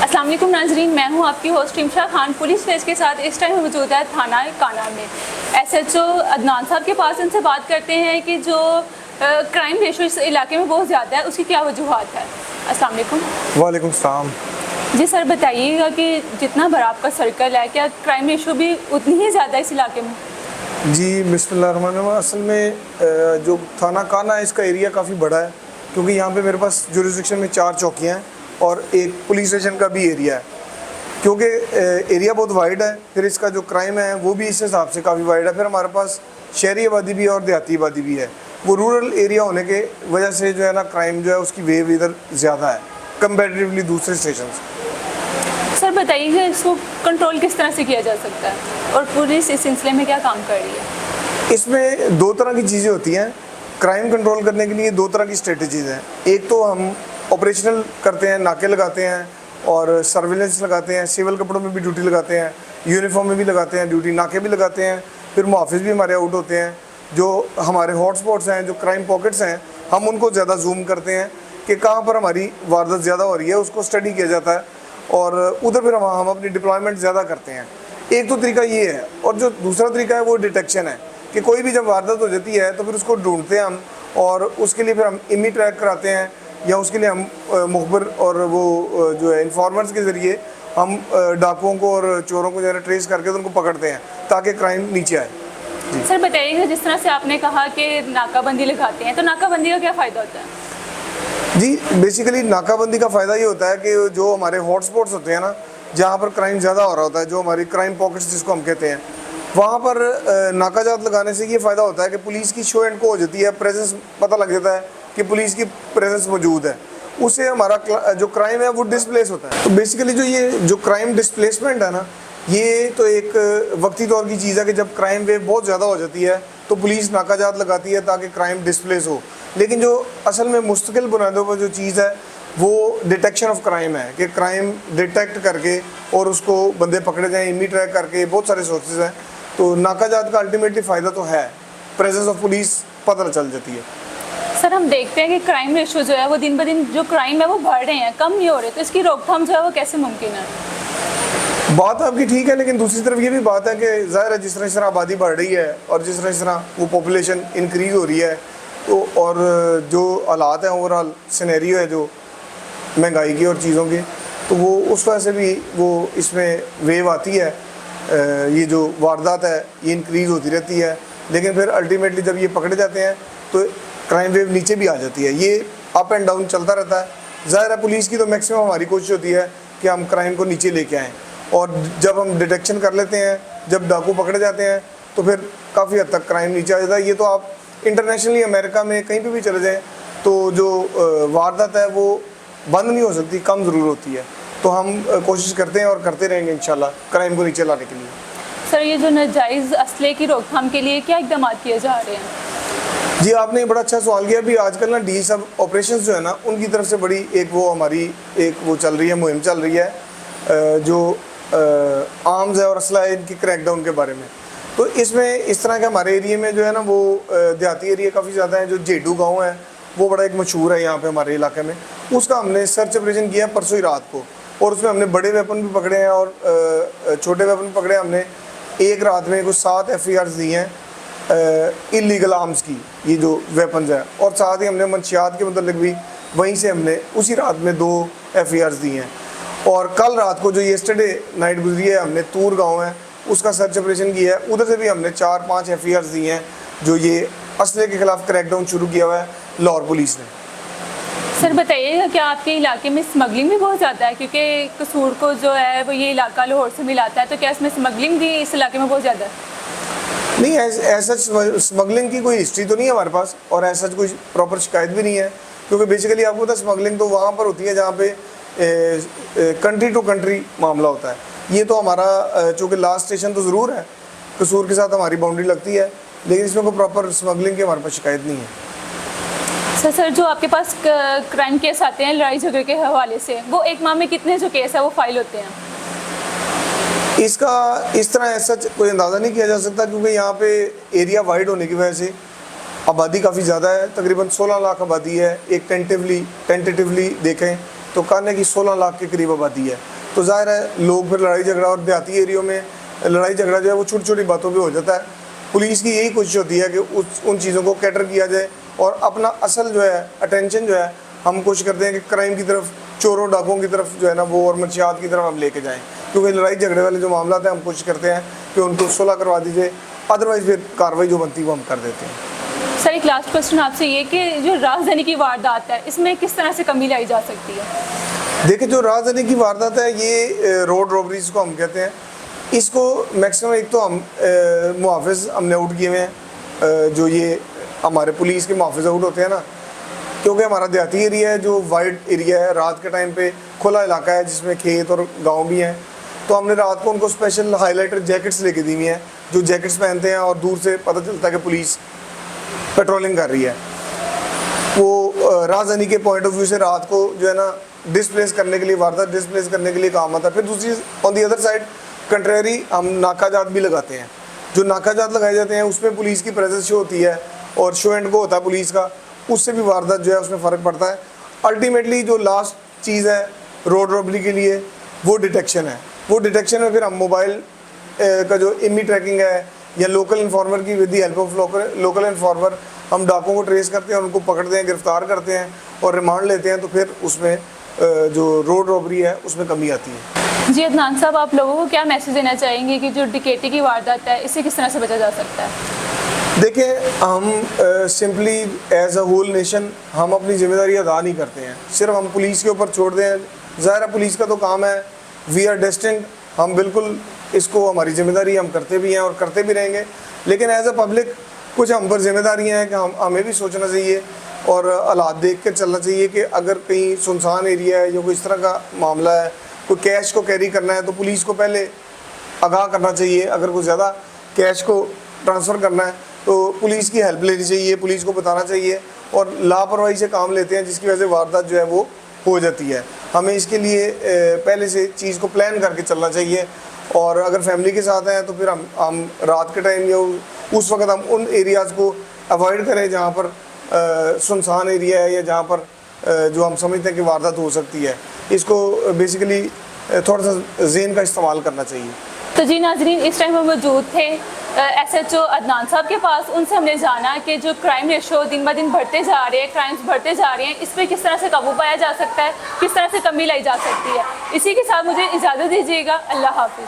अस्सलाम वालेकुम नाजरीन, मैं हूं आपकी होस्ट इमशा खान। पुलिस फेस के साथ इस टाइम मौजूद है थाना काना में एसएचओ अदनान साहब के पास। उनसे बात करते हैं कि जो क्राइम रेशो इस इलाके में बहुत ज़्यादा है, उसकी क्या वजूहत है। अस्सलाम वालेकुम। वालेकुम सलाम। जी सर, बताइएगा कि जितना बड़ा आपका सर्कल है, क्या क्राइम रेशो भी उतनी ही ज़्यादा है इस इलाके में? जी बिस्मिल्लाहिर्रहमानिर्रहीम। असल में जो थाना काना है, इसका एरिया काफ़ी बड़ा है, क्योंकि यहाँ पे मेरे पास जुरिस्डिक्शन में 4 चौकियाँ हैं और एक पुलिस स्टेशन का भी एरिया है। क्योंकि एरिया बहुत वाइड है, फिर इसका जो क्राइम है वो भी इस हिसाब से काफ़ी वाइड है। फिर हमारे पास शहरी आबादी भी है और देहाती आबादी भी है। वो रूरल एरिया होने के वजह से जो है ना, क्राइम जो है उसकी वेव इधर ज़्यादा है कंपेरेटिवली दूसरे स्टेशन से। सर बताइए, इसको कंट्रोल किस तरह से किया जा सकता है और पुलिस इस सिलसिले में क्या काम कर रही है? इसमें 2 तरह की चीज़ें होती हैं। क्राइम कंट्रोल करने के लिए 2 तरह की स्ट्रेटजीज़ हैं। एक तो हम ऑपरेशनल करते हैं, नाके लगाते हैं और सर्विलेंस लगाते हैं, सिविल कपड़ों में भी ड्यूटी लगाते हैं, यूनिफॉर्म में भी लगाते हैं ड्यूटी, नाके भी लगाते हैं। फिर मुहाफिज भी हमारे आउट होते हैं। जो हमारे हॉटस्पॉट्स हैं, जो क्राइम पॉकेट्स हैं, हम उनको ज़्यादा जूम करते हैं कि कहाँ पर हमारी वारदात ज़्यादा हो रही है, उसको स्टडी किया जाता है और उधर फिर हम अपनी डिप्लॉयमेंट ज़्यादा करते हैं। एक तो तरीका ये है, और जो दूसरा तरीका है वो डिटेक्शन है कि कोई भी जब वारदात हो जाती है तो फिर उसको ढूंढते हैं हम, और उसके लिए फिर हम इमी ट्रैक कराते हैं, या उसके लिए हम मुखबिर और वो जो है इन्फॉर्मर्स के ज़रिए हम डाकुओं को और चोरों को ज़रा ट्रेस करके तो उनको पकड़ते हैं ताकि क्राइम नीचे आए। जी सर बताइएगा, जिस तरह से आपने कहा कि नाकाबंदी लगाते हैं, तो नाकाबंदी का क्या फ़ायदा होता है? जी बेसिकली नाकाबंदी का फ़ायदा ये होता है कि जो हमारे हॉटस्पॉट्स होते हैं ना, जहाँ पर क्राइम ज़्यादा हो रहा होता है, जो हमारी क्राइम पॉकेट्स जिसको हम कहते हैं, वहाँ पर नाकाजात लगाने से ये फ़ायदा होता है कि पुलिस की शो एंड को हो जाती है, प्रेजेंस पता लग जाता है कि पुलिस की प्रेजेंस मौजूद है। उससे हमारा जो क्राइम है वो डिस्प्लेस होता है। तो बेसिकली जो क्राइम डिस्प्लेसमेंट है ना, ये तो एक वक्ती तौर की चीज़ है कि जब क्राइम वेव बहुत ज़्यादा हो जाती है तो पुलिस नाकाजात लगाती है ताकि क्राइम डिस्प्लेस हो। लेकिन जो असल में मुस्तकिल बुनियादों पर जो चीज़ है वो डिटेक्शन ऑफ क्राइम है कि क्राइम डिटेक्ट करके और उसको बंदे पकड़े जाएँ, इमी ट्रैक करके, बहुत सारे सोर्सेज हैं। तो नाकाजात का अल्टीमेटली फ़ायदा तो है, प्रेजेंस ऑफ पुलिस पता चल जाती है। सर हम देखते हैं कि क्राइम रेशो जो है वो दिन ब दिन जो क्राइम है वो बढ़ रहे हैं, कम नहीं हो रहे, तो इसकी रोकथाम जो है वो कैसे मुमकिन है? बात आपकी ठीक है, लेकिन दूसरी तरफ ये भी बात है कि ज़ाहिर है जिस तरह आबादी बढ़ रही है और जिस तरह वो पॉपुलेशन इंक्रीज़ हो रही है, तो और जो हालात हैं, ओवरऑल सिनेरियो है जो महंगाई की और चीज़ों की, तो वो उस वजह से भी वो इसमें वेव आती है। ये जो वारदात है ये इंक्रीज़ होती रहती है, लेकिन फिर अल्टीमेटली जब ये पकड़े जाते हैं तो क्राइम वेव नीचे भी आ जाती है। ये अप एंड डाउन चलता रहता है। ज़ाहिर है पुलिस की तो मैक्सिमम हमारी कोशिश होती है कि हम क्राइम को नीचे लेके आएँ, और जब हम डिटेक्शन कर लेते हैं, जब डाकू पकड़े जाते हैं, तो फिर काफ़ी हद तक क्राइम नीचे आ जाता है। ये तो आप इंटरनेशनली अमेरिका में कहीं पे भी चले जाएं तो जो वारदात है वो बंद नहीं हो सकती, कम ज़रूर होती है। तो हम कोशिश करते हैं और करते रहेंगे इंशाल्लाह क्राइम को नीचे लाने के लिए। सर ये जो नाजायज़ असले की रोकथाम के लिए क्या इकदाम किए जा रहे हैं? जी आपने बड़ा अच्छा सवाल किया। अभी आजकल ना डी सब ऑपरेशंस जो है ना, उनकी तरफ से बड़ी एक वो हमारी एक वो चल रही है, मुहिम चल रही है जो आर्म्स है और असला है, इनकी क्रैकडाउन के बारे में। तो इसमें इस तरह के हमारे एरिया में जो है ना, वो देहाती एरिया काफ़ी ज़्यादा है। जो जेडू गांव है वो बड़ा एक मशहूर है यहाँ पे हमारे इलाके में। उसका हमने सर्च ऑपरेशन किया परसों ही रात को, और उसमें हमने बड़े वेपन भी पकड़े हैं और छोटे वेपन भी पकड़े हैं। हमने एक रात में कुछ 7 FIRs दी हैं इलीगल आर्म्स की, ये जो वेपन्स हैं, और साथ ही हमने मंशियात के मतलब भी वहीं से हमने उसी रात में 2 FIRs दी हैं। और कल रात को जो येस्टरडे नाइट गुजरी है, हमने तूर गांव है उसका सर्च ऑपरेशन किया है। उधर से भी हमने 4-5 FIRs दी हैं जो ये असले के खिलाफ क्रैकडाउन शुरू किया हुआ है लाहौर पुलिस ने। सर बताइएगा, क्या आपके इलाके में स्मगलिंग भी बहुत ज़्यादा है? क्योंकि कसूर को जो है वो ये इलाका लाहौर से मिलाता है, तो क्या इसमें स्मगलिंग भी इस इलाके में बहुत ज़्यादा है? नहीं, ऐसा स्मगलिंग की कोई हिस्ट्री तो नहीं है हमारे पास, और ऐसा कोई प्रॉपर शिकायत भी नहीं है। क्योंकि बेसिकली आपको पता है स्मगलिंग तो वहाँ पर होती है जहाँ पे कंट्री टू कंट्री मामला होता है। ये तो हमारा चूँकि लास्ट स्टेशन तो ज़रूर है, कसूर के साथ हमारी बाउंड्री लगती है, लेकिन इसमें कोई प्रॉपर स्मगलिंग की हमारे पास शिकायत नहीं है। सर जो आपके पास क्राइम केस आते हैं लड़ाई झगड़े के हवाले से, वो एक माह में कितने जो केस है वो फाइल होते हैं? इसका इस तरह ऐसा कोई अंदाज़ा नहीं किया जा सकता, क्योंकि यहाँ पे एरिया वाइड होने की वजह से आबादी काफ़ी ज़्यादा है। तकरीबन 16 लाख आबादी है। एक टेंटेटिवली देखें तो काने की 16 लाख के करीब आबादी है। तो ज़ाहिर है लोग फिर लड़ाई झगड़ा, और देहाती एरियो में लड़ाई झगड़ा जो है वो छोटी छोटी बातों पे हो जाता है। पुलिस की यही कोशिश होती है कि उन चीज़ों को कैटर किया जाए और अपना असल जो है अटेंशन जो है हम कोशिश करते हैं कि क्राइम की तरफ, चोरों डाकुओं की तरफ जो है ना वो, और मंशियात की तरफ हम लेके जाएं। क्योंकि लड़ाई झगड़े वाले जो मामला हैं हम कोशिश करते हैं कि उनको सुलह करवा दीजिए, अदरवाइज़ फिर कार्रवाई जो बनती है वो हम कर देते हैं। सर एक लास्ट क्वेश्चन आपसे ये कि जो राजधानी की वारदात है इसमें किस तरह से कमी लाई जा सकती है? देखिए, जो राजधानी की वारदात है ये रोड रॉबरीज को हम कहते हैं। इसको मैक्सिमम एक तो हम मुहाफ़िज़ हमने आउट किए हुए हैं, जो ये हमारे पुलिस के मुहाफ़िज़ आउट होते हैं ना, क्योंकि हमारा देहाती एरिया है जो वाइड एरिया है, रात के टाइम पे खुला इलाका है जिसमें खेत और गांव भी हैं। तो हमने रात को उनको स्पेशल हाइलाइटर जैकेट्स लेके दी हुई हैं, जो जैकेट्स पहनते हैं और दूर से पता चलता है कि पुलिस पेट्रोलिंग कर रही है। वो राजधानी के पॉइंट ऑफ व्यू से रात को जो है ना डिस्प्लेस करने के लिए, वारदात डिस्प्लेस करने के लिए काम आता है। फिर दूसरी on the other side contrary हम नाकाजात भी लगाते हैं। जो नाकाजात लगाए जाते हैं उसमें पुलिस की प्रेजेंस शो होती है और शो एंड को होता है पुलिस का, उससे भी वारदात जो है उसमें फ़र्क पड़ता है। अल्टीमेटली जो लास्ट चीज़ है रोड रॉबरी के लिए वो डिटेक्शन है। वो डिटेक्शन में फिर हम मोबाइल का जो इमी ट्रैकिंग है या लोकल इन्फॉर्मर की, with the help of local informer हम डाकुओं को ट्रेस करते हैं, उनको पकड़ते हैं, गिरफ्तार करते हैं और रिमांड लेते हैं। तो फिर उसमें जो रोड रॉबरी है उसमें कमी आती है। जी अदनान साहब, आप लोगों को क्या मैसेज देना चाहेंगे कि जो डकैती की वारदात है इससे किस तरह से बचा जा सकता है? देखिए, हम simply as a whole nation हम अपनी जिम्मेदारी अदा नहीं करते हैं, सिर्फ हम पुलिस के ऊपर छोड़ दें। ज़ाहिर है पुलिस का तो काम है, वी आर डेस्टिन्ड, हम बिल्कुल इसको हमारी जिम्मेदारी हम करते भी हैं और करते भी रहेंगे। लेकिन एज अ पब्लिक कुछ हम पर जिम्मेदारियाँ हैं कि हमें भी सोचना चाहिए और हालात देख कर चलना चाहिए कि अगर कहीं सुनसान एरिया है या कोई इस तरह का मामला है, कोई कैश को कैरी करना है तो पुलिस को पहले आगाह करना चाहिए। अगर कोई ज़्यादा कैश को ट्रांसफ़र करना है तो पुलिस की हेल्प लेनी चाहिए, पुलिस को बताना चाहिए। और लापरवाही से काम लेते हैं जिसकी वजह से वारदात जो है वो हो जाती है। हमें इसके लिए पहले से चीज़ को प्लान करके चलना चाहिए। और अगर फैमिली के साथ हैं तो फिर हम रात के टाइम या उस वक्त हम उन एरियाज़ को अवॉइड करें जहाँ पर सुनसान एरिया है या जहाँ पर जो हम समझते हैं कि वारदात हो सकती है। इसको बेसिकली थोड़ा सा ज़हन का इस्तेमाल करना चाहिए। तो जी नाजरीन, इस टाइम हम मौजूद थे SHO अदनान साहब के पास। उनसे हमने जाना कि जो क्राइम रेशो दिन ब दिन बढ़ते जा रहे हैं, क्राइम्स बढ़ते जा रहे हैं, इस पर किस तरह से काबू पाया जा सकता है, किस तरह से कमी लाई जा सकती है। इसी के साथ मुझे इजाज़त दीजिएगा। अल्लाह हाफिज़।